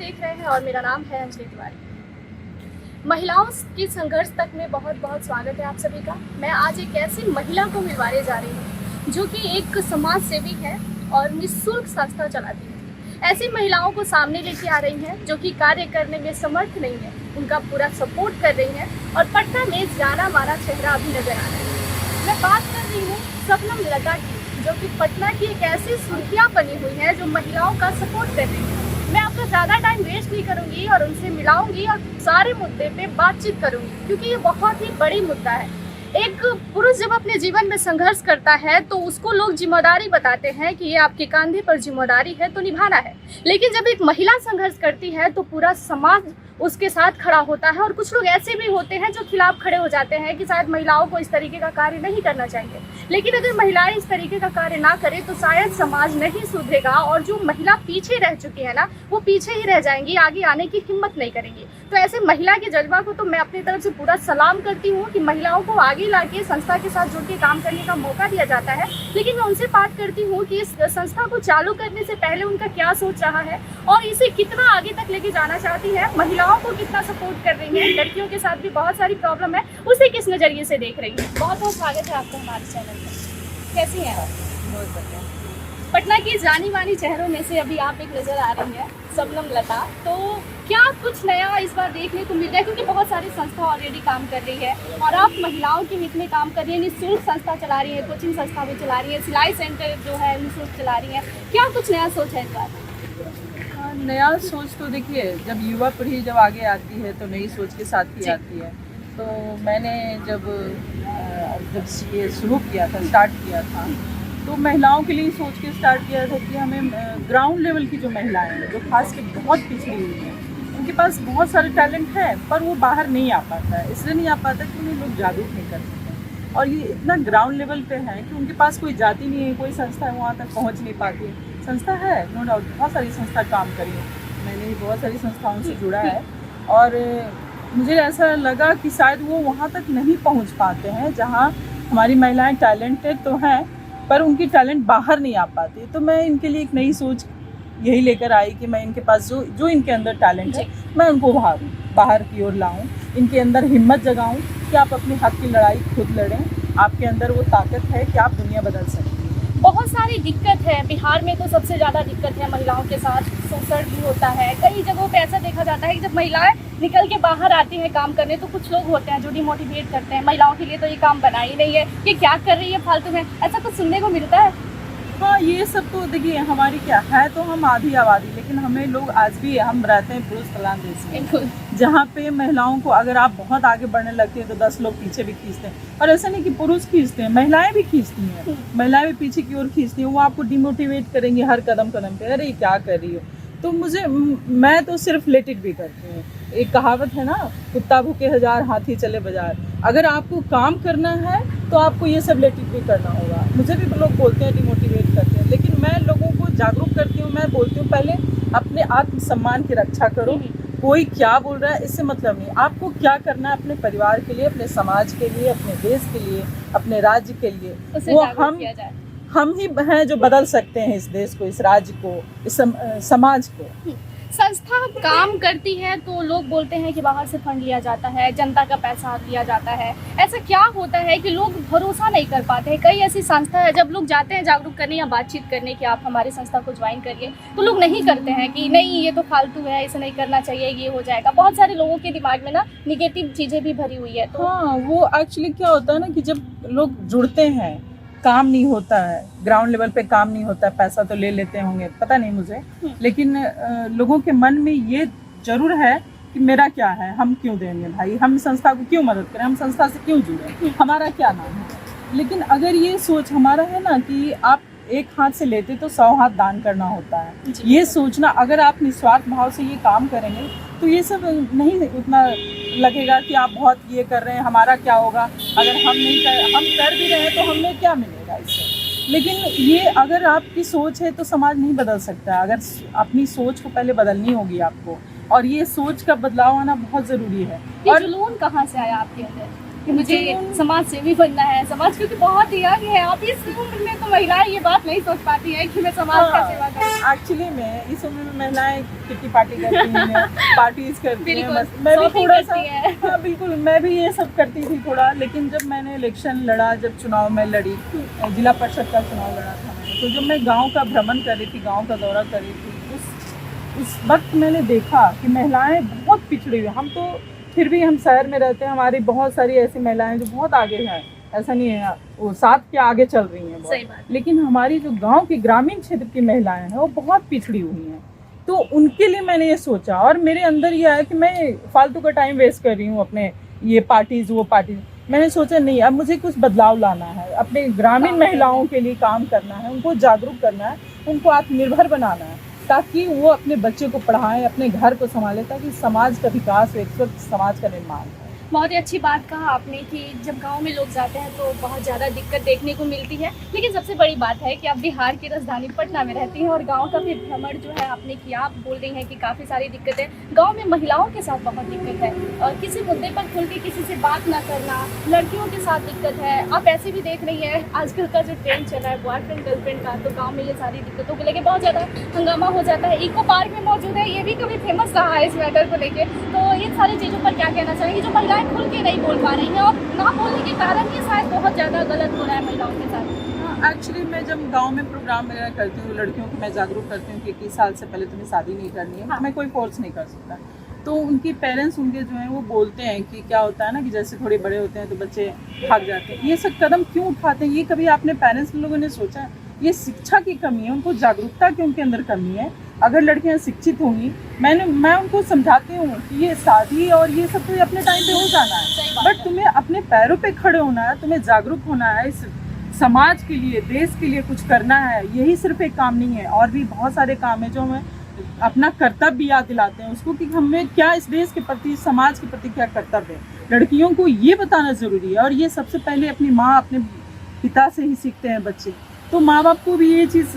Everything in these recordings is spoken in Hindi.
देख रहे हैं और मेरा नाम है अंजलि तिवारी। महिलाओं की संघर्ष तक में बहुत बहुत स्वागत है आप सभी का। मैं आज एक ऐसी महिला को मिलवाने जा रही हूँ जो कि एक समाज सेवी है और निःशुल्क संस्था चलाती है। ऐसी महिलाओं को सामने लेके आ रही हैं जो कि कार्य करने में समर्थ नहीं है, उनका पूरा सपोर्ट कर रही हैं और पटना में जाना माना चेहरा अभी नजर आ रहा है। मैं बात कर रही हूँ शबनम लता की, जो कि पटना की एक ऐसी सुर्खियाँ बनी हुई है जो महिलाओं का सपोर्ट कर रही है। मैं आपका ज़्यादा टाइम वेस्ट नहीं करूंगी और उनसे मिलाऊंगी और सारे मुद्दे पे बातचीत करूंगी, क्योंकि ये बहुत ही बड़ी मुद्दा है। एक पुरुष जब अपने जीवन में संघर्ष करता है तो उसको लोग जिम्मेदारी बताते हैं कि ये आपके कंधे पर जिम्मेदारी है तो निभाना है, लेकिन जब एक महिला संघर्ष करती है तो पूरा समाज उसके साथ खड़ा होता है। और कुछ लोग ऐसे भी होते हैं जो खिलाफ खड़े हो जाते हैं कि शायद महिलाओं को इस तरीके का कार्य नहीं करना चाहिए, लेकिन अगर महिलाएं इस तरीके का कार्य ना करें तो शायद समाज नहीं सुधरेगा और जो महिला पीछे रह चुकी है ना, वो पीछे ही रह जाएंगी, आगे आने की हिम्मत नहीं करेंगी। तो ऐसे महिला के जज्बा को तो मैं अपनी तरफ से पूरा सलाम करती हूँ कि महिलाओं को आगे लाके संस्था के साथ जुड़ के काम करने का मौका दिया जाता है। लेकिन मैं उनसे बात करती हूँ कि इस संस्था को चालू करने से पहले उनका क्या सोच रहा है और इसे कितना आगे तक लेके जाना चाहती है, महिलाओं को कितना सपोर्ट कर रही है, लड़कियों के साथ भी बहुत सारी प्रॉब्लम है, उसे किस नजरिए से देख रही है। बहुत बहुत स्वागत है आपका हमारे चैनल पर। कैसी हैं आप? बहुत बढ़िया। पटना की जानी मानी चेहरों में से अभी आप एक नजर आ रही हैं, शबनम लता। तो क्या कुछ नया इस बार देखने को मिल रहा है, क्योंकि बहुत सारी संस्था ऑलरेडी काम कर रही है और आप महिलाओं के हित में काम कर रही है, निःशुल्क संस्था चला रही है, कोचिंग संस्था भी चला रही है, सिलाई सेंटर जो है निःशुल्क चला रही है, क्या कुछ नया सोच है इस बार? नया सोच तो देखिए, जब युवा पीढ़ी जब आगे आती है तो नई सोच के साथ ही आती है। तो मैंने जब ये शुरू किया था, स्टार्ट किया था, तो महिलाओं के लिए सोच के स्टार्ट किया था कि हमें ग्राउंड लेवल की जो महिलाएं हैं, जो खास के बहुत पिछड़ी हुई हैं, उनके पास बहुत सारे टैलेंट है पर वो बाहर नहीं आ पाता है। इसलिए नहीं आ पाता कि उन्हें लोग जागरूक नहीं कर सकते, और ये इतना ग्राउंड लेवल पे है कि उनके पास कोई जाति नहीं है, कोई संस्था वहाँ तक पहुँच नहीं पाती। संस्था है, नो डाउट, बहुत सारी संस्था काम करी है, मैंने भी बहुत सारी संस्थाओं से जुड़ा है, और मुझे ऐसा लगा कि शायद वो वहाँ तक नहीं पहुँच पाते हैं जहाँ हमारी महिलाएं टैलेंटेड तो हैं पर उनकी टैलेंट बाहर नहीं आ पाती। तो मैं इनके लिए एक नई सोच यही लेकर आई कि मैं इनके पास जो इनके अंदर टैलेंट है, मैं उनको बाहर की ओर लाऊं, इनके अंदर हिम्मत जगाऊं कि आप अपने हक की लड़ाई खुद लड़ें, आपके अंदर वो ताकत है कि आप दुनिया बदल सकते हैं। बहुत सारी दिक्कत है बिहार में, तो सबसे ज़्यादा दिक्कत है महिलाओं के साथ शोषण भी होता है। कई जगहों पे ऐसा देखा जाता है कि जब महिलाएं निकल के बाहर आती हैं काम करने तो कुछ लोग होते हैं जो डिमोटिवेट करते हैं, महिलाओं के लिए तो ये काम बना ही नहीं है, ये क्या कर रही है फालतू में, ऐसा कुछ सुनने को मिलता है। हाँ, ये सब तो देखिए, हमारी क्या है, तो हम आधी आबादी, लेकिन हमें लोग आज भी, हम रहते हैं पुरुष प्रधान देश में, जहाँ पे महिलाओं को अगर आप बहुत आगे बढ़ने लगते हैं तो 10 लोग पीछे भी खींचते हैं। और ऐसा नहीं कि पुरुष खींचते हैं, महिलाएं भी खींचती हैं, महिलाएं भी पीछे की ओर खींचती हैं। वो आपको डिमोटिवेट करेंगे हर कदम कदम पे, अरे क्या कर रही हो। तो मैं तो सिर्फ लेट इट भी करती हूँ। एक कहावत है ना, कुत्ता भूखे हजार हाथी चले बाजार। अगर आपको काम करना है तो आपको ये सब लेट इट भी करना होगा। मुझे भी लोग बोलते हैं, डिमोटिवेट करते हैं, लेकिन मैं लोगों को जागरूक करती हूँ। मैं बोलती हूँ पहले अपने आत्मसम्मान की रक्षा करो, कोई क्या बोल रहा है इससे मतलब नहीं, आपको क्या करना है अपने परिवार के लिए, अपने समाज के लिए, अपने देश के लिए, अपने राज्य के लिए। वो हम ही हैं जो बदल सकते हैं इस देश को, इस राज्य को, इस समाज को। संस्था काम करती है तो लोग बोलते हैं कि बाहर से फंड लिया जाता है, जनता का पैसा लिया जाता है। ऐसा क्या होता है कि लोग भरोसा नहीं कर पाते हैं? कई ऐसी संस्था है, जब लोग जाते हैं जागरूक करने या बातचीत करने कि आप हमारी संस्था को ज्वाइन करिए, तो लोग नहीं करते हैं कि नहीं ये तो फालतू है, इसे नहीं करना चाहिए, ये हो जाएगा। बहुत सारे लोगों के दिमाग में ना निगेटिव चीज़ें भी भरी हुई है। तो हाँ, वो एक्चुअली क्या होता है ना कि जब लोग जुड़ते हैं, काम नहीं होता है, ग्राउंड लेवल पे काम नहीं होता है, पैसा तो ले लेते होंगे, पता नहीं मुझे, लेकिन लोगों के मन में ये जरूर है कि मेरा क्या है, हम क्यों देंगे भाई, हम संस्था को क्यों मदद करें, हम संस्था से क्यों जुड़े, हमारा क्या नाम है। लेकिन अगर ये सोच हमारा है ना कि आप एक हाथ से लेते तो 100 हाथ दान करना होता है, ये सोचना, अगर आप निस्वार्थ भाव से ये काम करेंगे तो ये सब नहीं उतना लगेगा कि आप बहुत ये कर रहे हैं, हमारा क्या होगा, अगर हम कर भी रहे हैं तो हमें क्या मिलेगा इससे। लेकिन ये अगर आपकी सोच है तो समाज नहीं बदल सकता है। अगर अपनी सोच को पहले बदलनी होगी आपको, और ये सोच का बदलाव आना बहुत ज़रूरी है। और जुनून कहाँ से आया आपके अंदर? कि मुझे समाज सेवी बनना है, समाज क्योंकि बहुत यंग है, अब इस उम्र में तो महिलाएं ये बात नहीं सोच पाती है कि मैं समाज का सेवा करूं। एक्चुअली में इस उम्र में महिलाएं कितनी पार्टी करती हैं, पार्टीज करती हैं, बिल्कुल, मैं भी shopping थोड़ा सा करती है। हाँ बिल्कुल, मैं भी ये सब करती थी थोड़ा। लेकिन जब मैंने इलेक्शन लड़ा, जब चुनाव में लड़ी, जिला परिषद का चुनाव लड़ा था मैंने, तो जब मैं गाँव का भ्रमण कर रही थी, गाँव का दौरा कर रही थी, उस वक्त मैंने देखा कि महिलाएं बहुत पिछड़ी हुई। हम तो फिर भी हम शहर में रहते हैं, हमारी बहुत सारी ऐसी महिलाएं जो बहुत आगे हैं, ऐसा नहीं है, वो साथ के आगे चल रही हैं सही बात। बहुत। लेकिन हमारी जो गांव की ग्रामीण क्षेत्र की महिलाएं हैं वो बहुत पिछड़ी हुई हैं। तो उनके लिए मैंने ये सोचा, और मेरे अंदर ये आया कि मैं फालतू का टाइम वेस्ट कर रही हूँ अपने ये पार्टीज वो पार्टीज। मैंने सोचा नहीं, अब मुझे कुछ बदलाव लाना है, अपने ग्रामीण महिलाओं के लिए काम करना है, उनको जागरूक करना है, उनको आत्मनिर्भर बनाना है, ताकि वो अपने बच्चे को पढ़ाएं, अपने घर को संभालें, ताकि समाज का विकास हो, एक स्वस्थ समाज का निर्माण हो। बहुत ही अच्छी बात कहा आपने कि जब गांव में लोग जाते हैं तो बहुत ज़्यादा दिक्कत देखने को मिलती है। लेकिन सबसे बड़ी बात है कि आप बिहार की राजधानी पटना में रहती हैं और गांव का भी भ्रमण जो है आपने किया। आप बोल रही हैं कि काफ़ी सारी दिक्कतें गांव में महिलाओं के साथ बहुत दिक्कत है, और किसी मुद्दे पर खुल के किसी से बात ना करना, लड़कियों के साथ दिक्कत है। आप ऐसे भी देख रही हैं आजकल का जो ट्रेंड चल रहा है बॉयफ्रेंड गर्लफ्रेंड का, तो गाँव में ये सारी दिक्कतों को लेकर बहुत ज़्यादा हंगामा हो जाता है। इको पार्क में मौजूद है, ये भी कभी फेमस रहा है इस मैटर को लेकर। तो इन सारी चीज़ों पर क्या कहना चाहेंगे जो महिलाएं खुल के नहीं बोल पा रही हैं, और ना बोलने के कारण ये शायद बहुत ज़्यादा गलत हो रहा है महिलाओं के साथ? एक्चुअली मैं जब गांव में प्रोग्राम वगैरह करती हूँ, लड़कियों को मैं जागरूक करती हूँ कि 21 साल से पहले तुम्हें शादी नहीं करनी है। मैं कोई फोर्स नहीं कर सकता। तो उनके पेरेंट्स उनके जो हैं वो बोलते हैं कि क्या होता है ना कि जैसे थोड़े बड़े होते हैं तो बच्चे भाग जाते हैं। ये सब कदम क्यों उठाते हैं, ये कभी आपने पेरेंट्स लोगों ने सोचा है? ये शिक्षा की कमी है, उनको जागरूकता की उनके अंदर कमी है। अगर लड़कियां शिक्षित होंगी, मैं उनको समझाती हूँ कि ये शादी और ये सब तो अपने टाइम पे हो जाना है, बट तुम्हें अपने पैरों पे खड़े होना है, तुम्हें जागरूक होना है, इस समाज के लिए, देश के लिए कुछ करना है। यही सिर्फ एक काम नहीं है, और भी बहुत सारे काम है जो हमें अपना कर्तव्य याद दिलाते हैं उसको कि हमें क्या इस देश के प्रति, समाज के प्रति क्या कर्तव्य है। लड़कियों को ये बताना जरूरी है, और ये सबसे पहले अपनी माँ, अपने पिता से ही सीखते हैं बच्चे। तो माँ बाप को भी ये चीज़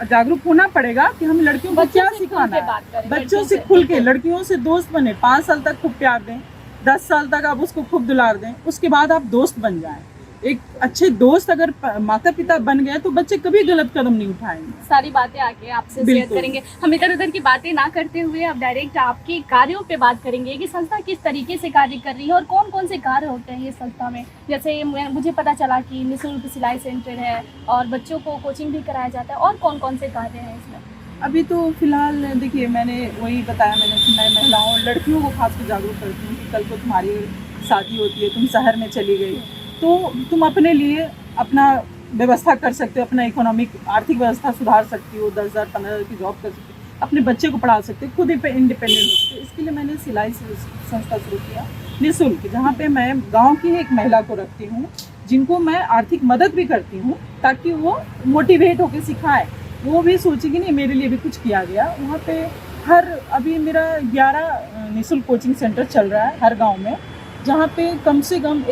जागरूक होना पड़ेगा कि हम लड़कियों को क्या सिखाना है। बच्चों से खुल के, लड़कियों से दोस्त बने, 5 साल तक खूब प्यार दें, 10 साल तक आप उसको खूब दुलार दें, उसके बाद आप दोस्त बन जाएं। एक अच्छे दोस्त अगर माता पिता बन गए तो बच्चे कभी गलत कदम नहीं उठाएंगे। सारी बातें आके आपसे शेयर करेंगे। हम इधर उधर की बातें ना करते हुए अब डायरेक्ट आपके कार्यों पे बात करेंगे कि संस्था किस तरीके से कार्य कर रही है और कौन कौन से कार्य होते हैं ये संस्था में। जैसे मुझे पता चला कि निःशुल्क सिलाई सेंटर है और बच्चों को कोचिंग भी कराया जाता है, और कौन कौन से कार्य हैं इसमें? अभी तो फिलहाल देखिए, मैंने वही बताया मैंने कि मैं महिलाओं, लड़कियों को खासकर जागरूक करती हूँ कि कल को तुम्हारी शादी होती है, तुम शहर में चली गई तो तुम अपने लिए अपना व्यवस्था कर सकते हो, अपना इकोनॉमिक आर्थिक व्यवस्था सुधार सकती हो, 10,000 15,000 की जॉब कर सकती हो, अपने बच्चे को पढ़ा सकते हो, खुद इंडिपेंडेंट हो सकते हो। इसके लिए मैंने सिलाई संस्था शुरू किया निःशुल्क, जहाँ पे मैं गांव की एक महिला को रखती हूँ जिनको मैं आर्थिक मदद भी करती हूँ, ताकि वो मोटिवेट होकर सिखाएं, वो भी सोचे कि नहीं मेरे लिए भी कुछ किया गया। वहाँ पे अभी मेरा 11 निःशुल्क कोचिंग सेंटर चल रहा है हर गाँव में, जहाँ पे कम से कम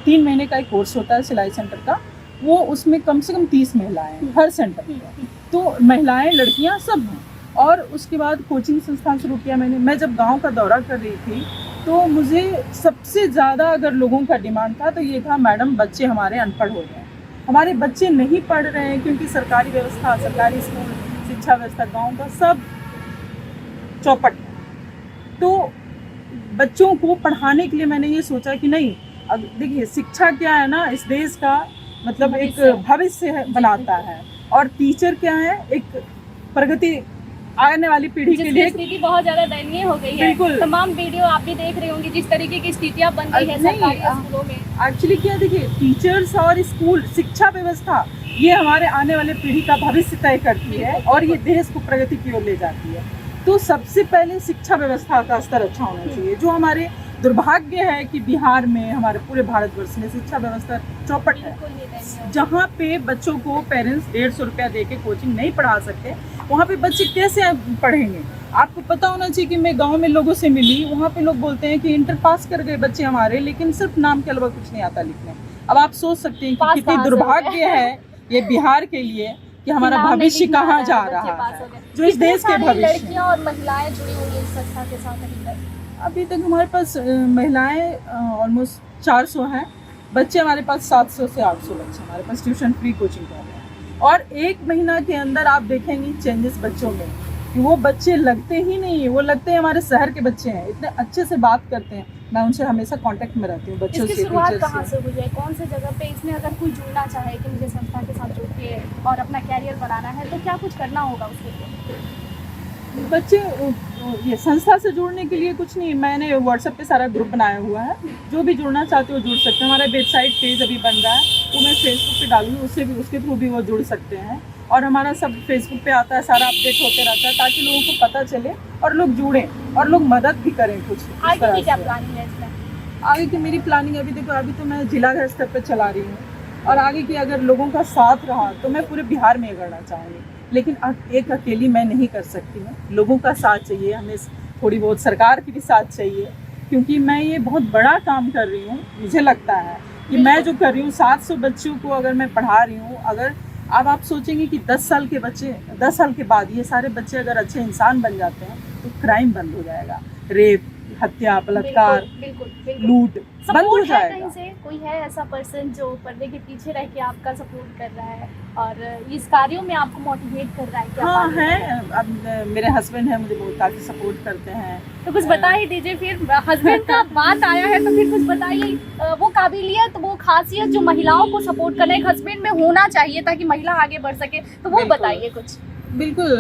3 महीने का एक कोर्स होता है सिलाई सेंटर का, वो उसमें कम से कम 30 महिलाएं हैं हर सेंटर पर। तो महिलाएं, लड़कियां सब हैं। और उसके बाद कोचिंग संस्थान शुरू किया मैंने। मैं जब गांव का दौरा कर रही थी तो मुझे सबसे ज़्यादा अगर लोगों का डिमांड था तो ये था, मैडम बच्चे हमारे अनपढ़ हो गए हैं, हमारे बच्चे नहीं पढ़ रहे हैं, क्योंकि सरकारी व्यवस्था, सरकारी स्कूल, शिक्षा व्यवस्था गाँव का सब चौपट है। तो बच्चों को पढ़ाने के लिए मैंने ये सोचा कि नहीं, अब देखिए शिक्षा क्या है ना, इस देश का मतलब एक भविष्य बनाता है, और टीचर क्या है, एक प्रगति आने वाली पीढ़ी के लिए। स्थिति बहुत ज्यादा दयनीय हो गई है। बिल्कुल, तमाम वीडियो आप भी देख रही होंगी जिस तरीके की स्थितियां बन रही है सरकारी स्कूलों में। एक्चुअली क्या, देखिए टीचर्स और स्कूल, शिक्षा व्यवस्था, ये हमारे आने वाले पीढ़ी का भविष्य तय करती है और ये देश को प्रगति की ओर ले जाती है। तो सबसे पहले शिक्षा व्यवस्था का स्तर अच्छा होना चाहिए। जो हमारे दुर्भाग्य है कि बिहार में, हमारे पूरे भारतवर्ष में शिक्षा व्यवस्था चौपट है, जहाँ पे बच्चों को पेरेंट्स 150 रुपया दे के कोचिंग नहीं पढ़ा सकते, वहाँ पे बच्चे कैसे पढ़ेंगे? आपको पता होना चाहिए कि मैं गांव में लोगों से मिली, वहाँ पे लोग बोलते हैं कि इंटर पास कर गए बच्चे हमारे, लेकिन सिर्फ नाम के अलावा कुछ नहीं आता लिखने। अब आप सोच सकते हैं कि कितनी दुर्भाग्य है ये बिहार के लिए कि हमारा भविष्य कहाँ जा रहा है, जो इस देश के भविष्य। लड़कियां और महिलाएं जुड़ी हुई इस संस्था के साथ अभी तक हमारे पास महिलाएं ऑलमोस्ट 400 हैं बच्चे हमारे पास, 700 से 800 बच्चे हमारे पास ट्यूशन फ्री कोचिंग कर रहे हैं। और 1 महीना के अंदर आप देखेंगे चेंजेस बच्चों में कि वो बच्चे लगते ही नहीं है, वो लगते हैं हमारे शहर के बच्चे हैं, इतने अच्छे से बात करते हैं। मैं उनसे हमेशा कांटेक्ट में रहती हूँ बच्चों से। इसकी शुरुआत कहाँ से हुई है, कौन से जगह पे? इसमें अगर कोई जुड़ना चाहे कि मुझे संस्था के साथ जुड़ के और अपना कैरियर बनाना है तो क्या कुछ करना होगा उसके लिए? बच्चे ये संस्था से जुड़ने के लिए कुछ नहीं, मैंने व्हाट्सएप पे सारा ग्रुप बनाया हुआ है, जो भी जुड़ना चाहते हो जुड़ सकते हैं। हमारा वेबसाइट पेज अभी बन रहा है, वो मैं फेसबुक पे डालूंगी, उससे भी उसके थ्रू भी वो जुड़ सकते हैं। और हमारा सब फेसबुक पे आता है, सारा अपडेट होते रहता है ताकि लोगों को पता चले और लोग जुड़ें और लोग मदद भी करें कुछ। आगे की क्या प्लानिंग है इसमें? आगे की मेरी प्लानिंग अभी देखो, अभी तो मैं जिला स्तर पर चला रही हूँ और आगे की अगर लोगों का साथ रहा तो मैं पूरे बिहार में ये करना चाहूँगी, लेकिन एक अकेली मैं नहीं कर सकती हूँ। लोगों का साथ चाहिए, हमें थोड़ी बहुत सरकार की भी साथ चाहिए, क्योंकि मैं ये बहुत बड़ा काम कर रही हूँ। मुझे लगता है कि मैं जो कर रही हूँ 700 बच्चों को अगर मैं पढ़ा रही हूँ, अगर अब आप सोचेंगे कि 10 साल के बच्चे, 10 साल के बाद ये सारे बच्चे अगर अच्छे इंसान बन जाते हैं तो क्राइम बंद हो जाएगा, रेप, हत्या, बलात्कार, लूट बंद हो जाएगा। कहीं से कोई है ऐसा पर्सन जो पर्दे के पीछे रह के आपका सपोर्ट कर रहा है और इस कार्यों में आपको मोटिवेट कर रहा है क्या? हाँ है, अब मेरे हस्बैंड हैं, मुझे बहुत काफ़ी सपोर्ट करते हैं। तो कुछ बता ही दीजिए फिर। हस्बैंड का बात आया है तो फिर कुछ बताइए, वो काबिलियत, वो खासियत जो महिलाओं को सपोर्ट करना एक हस्बैंड में होना चाहिए ताकि महिला आगे बढ़ सके, तो वो बताइए कुछ। बिल्कुल,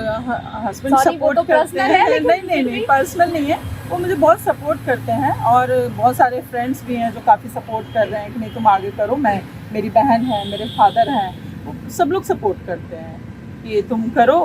हस्बैंड सपोर्ट करते हैं। नहीं पर्सनल नहीं है, वो मुझे बहुत सपोर्ट करते हैं और बहुत सारे फ्रेंड्स भी हैं जो काफ़ी सपोर्ट कर रहे हैं कि नहीं तुम आगे करो। मेरी बहन है, मेरे फादर हैं, वो सब लोग सपोर्ट करते हैं कि तुम करो,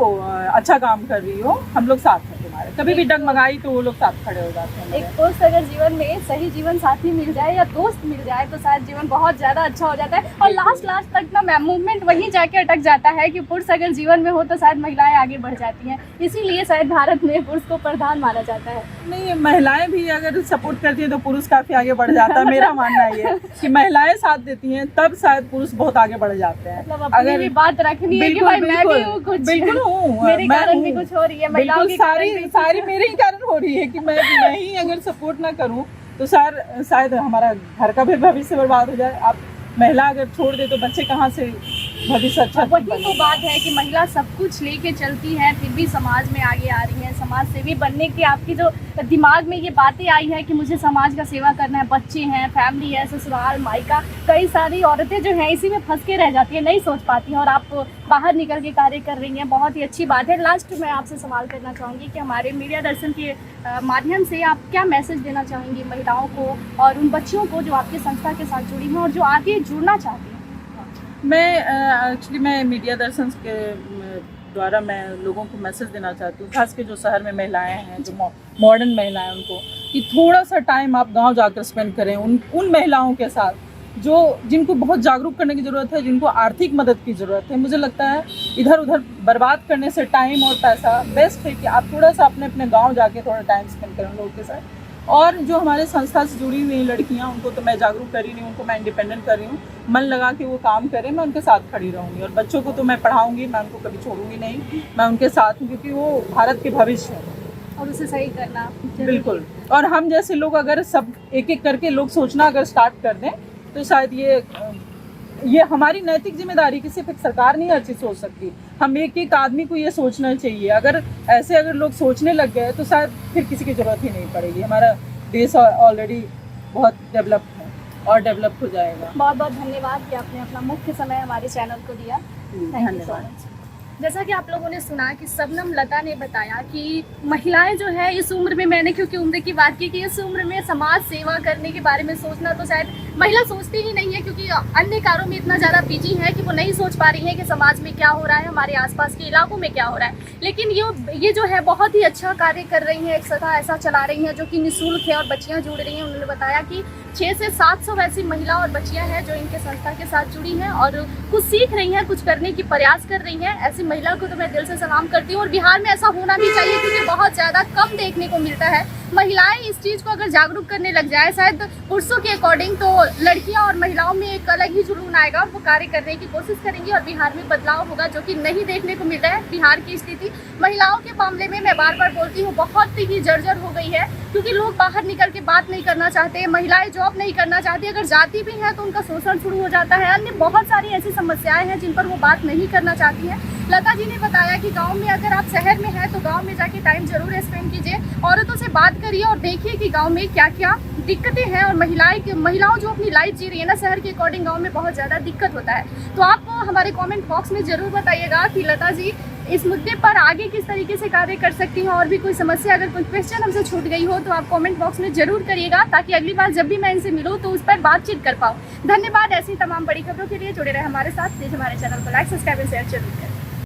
अच्छा काम कर रही हो, हम लोग साथ हैं तुम्हारे। कभी भी डगमगाई तो वो लोग साथ खड़े हो जाते हैं। एक दोस्त अगर जीवन में सही जीवन साथी मिल जाए या दोस्त मिल जाए तो शायद जीवन बहुत ज़्यादा अच्छा हो जाता है। और लास्ट तक ना मूवमेंट वहीं जाके अटक जाता है कि पुरुष अगर जीवन में हो तो शायद महिलाएं आगे बढ़ जाती हैं। इसीलिए शायद भारत में पुरुष को प्रधान माना जाता है। नहीं, महिलाएं भी अगर सपोर्ट करती है तो पुरुष काफ़ी आगे बढ़ जाता है। मेरा मानना ये है कि महिलाएं साथ देती हैं तब शायद पुरुष बहुत आगे बढ़ जाते हैं। मतलब अगर भी बात रखनी है कि भाई मैं भी हूँ, कुछ बिल्कुल हूँ, मेरे कारण भी कुछ हो रही है, महिलाओं की सारी मेरे ही कारण हो रही है कि मैं ही अगर सपोर्ट ना करूं तो शायद हमारा घर का भी भविष्य बर्बाद हो जाए। आप महिला अगर छोड़ दे तो बच्चे कहाँ से भविष्य अच्छा? वही तो बात है कि महिला सब कुछ लेके चलती है फिर भी समाज में आगे आ रही है। समाज सेवी बनने की आपकी जो दिमाग में ये बातें आई है कि मुझे समाज का सेवा करना है, बच्चे हैं, फैमिली है, ससुराल, मायका, कई सारी औरतें जो हैं इसी में फंस के रह जाती हैं, नहीं सोच पाती हैं और आप बाहर निकल के कार्य कर रही हैं, बहुत ही अच्छी बात है। लास्ट में आपसे सवाल करना चाहूँगी कि हमारे मीडिया दर्शन के माध्यम से आप क्या मैसेज देना चाहेंगी महिलाओं को और उन बच्चियों को जो आपकी संस्था के साथ जुड़ी हैं और जो आगे जुड़ना चाहती हैं? मैं मीडिया दर्शन के द्वारा मैं लोगों को मैसेज देना चाहती हूँ, खास के जो शहर में महिलाएं हैं, जो मॉडर्न महिलाएं, उनको कि थोड़ा सा टाइम आप गांव जाकर स्पेंड करें उन महिलाओं के साथ जिनको बहुत जागरूक करने की ज़रूरत है, जिनको आर्थिक मदद की ज़रूरत है। मुझे लगता है इधर उधर बर्बाद करने से टाइम और पैसा बेस्ट है कि आप थोड़ा सा अपने गाँव जाके थोड़ा टाइम स्पेंड करें लोगों के साथ। और जो हमारे संस्था से जुड़ी हुई लड़कियां, उनको तो मैं जागरूक कर रही हूँ, उनको मैं इंडिपेंडेंट कर रही हूँ। मन लगा के वो काम करें, मैं उनके साथ खड़ी रहूँगी और बच्चों को तो मैं पढ़ाऊँगी, मैं उनको कभी छोड़ूंगी नहीं, मैं उनके साथ हूँ क्योंकि वो भारत के भविष्य है और उसे सही करना बिल्कुल। और हम जैसे लोग अगर सब एक एक करके लोग सोचना अगर स्टार्ट कर दें तो शायद ये हमारी नैतिक जिम्मेदारी की सिर्फ एक सरकार नहीं हर चीज़ सोच सकती, हम एक आदमी को ये सोचना चाहिए। अगर लोग सोचने लग गए तो शायद फिर किसी की ज़रूरत ही नहीं पड़ेगी। हमारा देश ऑलरेडी बहुत डेवलप है और डेवलप हो जाएगा। बहुत बहुत धन्यवाद कि आपने अपना मुख्य समय हमारे चैनल को दिया। धन्यवाद। जैसा कि आप लोगों ने सुना कि शबनम लता ने बताया कि महिलाएं जो है इस उम्र में, मैंने क्योंकि उम्र की बात की कि इस उम्र में समाज सेवा करने के बारे में सोचना तो शायद महिला सोचती ही नहीं है, क्योंकि अन्य कार्यों में इतना ज़्यादा बिजी है कि वो नहीं सोच पा रही है कि समाज में क्या हो रहा है, हमारे आसपास के इलाकों में क्या हो रहा है। लेकिन ये जो है बहुत ही अच्छा कार्य कर रही हैं, एक संस्था ऐसा चला रही हैं जो कि निःशुल्क है और बच्चियाँ जुड़ रही हैं। उन्होंने बताया कि 600 से 700 वैसी महिला और बच्चियाँ हैं जो इनके संस्था के साथ जुड़ी हैं और कुछ सीख रही हैं, कुछ करने की प्रयास कर रही हैं। ऐसी महिला को तो मैं दिल से सलाम करती हूँ और बिहार में ऐसा होना भी चाहिए क्योंकि बहुत ज़्यादा कम देखने को मिलता है महिलाएं इस चीज़ को अगर जागरूक करने लग जाए, शायद पुरुषों के अकॉर्डिंग, तो लड़कियां और महिलाओं में एक अलग ही जुनून आएगा और वो कार्य करने की कोशिश करेंगी और बिहार में बदलाव होगा, जो कि नहीं देखने को मिल रहा है। बिहार की स्थिति महिलाओं के मामले में मैं बार बार बोलती हूँ बहुत ही जर्जर हो गई है, क्योंकि लोग बाहर निकल के बात नहीं करना चाहते, महिलाएं जॉब नहीं करना चाहती, अगर जाती भी हैं तो उनका शोषण शुरू हो जाता है। अन्य बहुत सारी ऐसी समस्याएं हैं जिन पर वो बात नहीं करना चाहती हैं। लता जी ने बताया कि गांव में, अगर आप शहर में हैं तो गांव में जाके टाइम जरूर स्पेंड कीजिए, औरतों से बात करिए और देखिए कि गांव में क्या क्या दिक्कतें हैं, और महिलाओं जो अपनी लाइफ जी रही है ना, शहर के अकॉर्डिंग गांव में बहुत ज़्यादा दिक्कत होता है। तो आप हमारे कमेंट बॉक्स में ज़रूर बताइएगा कि लता जी इस मुद्दे पर आगे किस तरीके से कार्य कर सकती हैं, और भी कोई समस्या, अगर कोई क्वेश्चन हमसे छूट गई हो तो आप कमेंट बॉक्स में ज़रूर करिएगा, ताकि अगली बार जब भी मैं इनसे मिलूँ तो उस पर बातचीत कर पाऊँ। धन्यवाद। ऐसी तमाम बड़ी खबरों के लिए जुड़े रहे हमारे साथ। प्लीज़ हमारे चैनल को लाइक, सब्सक्राइब और शेयर जरूर करें।